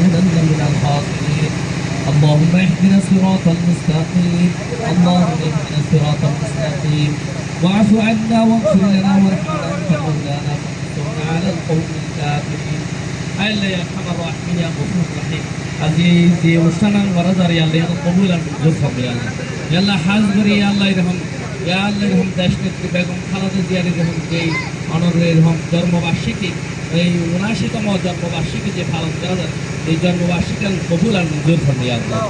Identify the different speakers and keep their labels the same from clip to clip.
Speaker 1: لنكونن من الخاسرين اللهم اهدنا الصراط المستقيم اللهم اهدنا الصراط المستقيم واعف عنا واغفر لنا وارحمنا انت مولانا فانصرنا على القوم الكافرين আল্লাহ ইয়া আরহামার রাহিমিন ইয়া গফুর রহিম আজি যে অনুষ্ঠান ওয়ারাদার ইয়া আল্লাহ কবুল আর মঞ্জুর করবে আল্লাহ ইয়া আল্লাহ হাজ করি ইয়া আল্লাহ এরকম ইয়া আল্লাহ এরকম দেশ নেত্রী বেগম খালেদা জিয়ার এরকম যেই অনরের এরকম জন্মবার্ষিকী এই ৭৯তম জন্মবার্ষিকী যে পালন করা যায় এই জন্মবার্ষিকী কবুল আর মঞ্জুর করবে আল্লাহ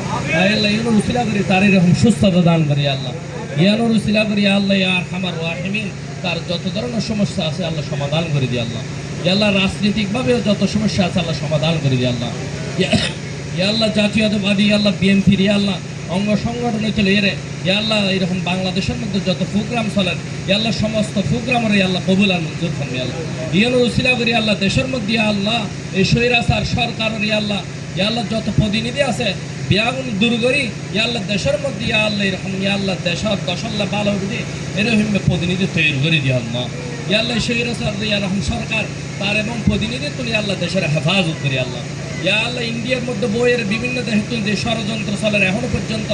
Speaker 1: আল্লাহ ইয়ানো উসিলা করি তার এরকম সুস্থতা দান করি আল্লাহ ইয়ানো উসিলা করি আল্লাহ ইয়া আরহামার রাহিমিন তার যত ধরনের সমস্যা আছে আল্লাহ সমাধান করে দিয়ে আল্লাহ আল্লাহ রাজনৈতিকভাবেও যত সমস্যা আছে আল্লাহ সমাধান করে দিয়ে আল্লাহ আল্লাহ জাতীয়তাবাদী আল্লাহ বিএনপির আল্লাহ অঙ্গ সংগঠনে চলে এরে আল্লাহ এরকম বাংলাদেশের মধ্যে যত প্রোগ্রাম চলেন আল্লাহ সমস্ত প্রোগ্রামের আল্লাহ কবুল আর মঞ্জুর করবে আল্লাহ ইয়ানো উসিলা করি আল্লাহ দেশের মধ্যে আল্লাহ এই স্বৈরাচার সরকারের আল্লাহ আল্লাহ যত প্রতিনিধি আছে বিয়াগুন দূর করি আল্লাহ দেশের মধ্যে আল্লাহ এরকম আল্লাহ দেশের দশাল্লাহ ভালো বুঝি এরকম প্রতিনিধি তৈরি করে দিয়ে আল্লাহ আল্লাহ স্বৈরাচার এরকম সরকার তার এবং প্রতিনিধি তুমি আল্লাহ দেশের হেফাজত করি আল্লাহ আল্লাহ ইন্ডিয়ার মধ্যে বইয়ের বিভিন্ন দেশে তুমি যে ষড়যন্ত্র চলেন এখনো পর্যন্ত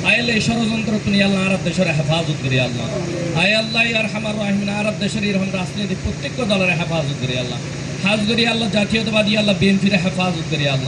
Speaker 1: আয়াল্লাহ এই ষড়যন্ত্র তুমি আল্লাহ আরব দেশের হেফাজত করি আল্লাহ আল্লাহ আরহামার রাহিমিন আরব দেশের এরকম রাজনীতি প্রত্যেক দলের হেফাজত করি আল্লাহ হাজ করি আল্লাহ জাতীয়তাবাদী আল্লাহ বিএনপির হেফাজত করি আল্লাহ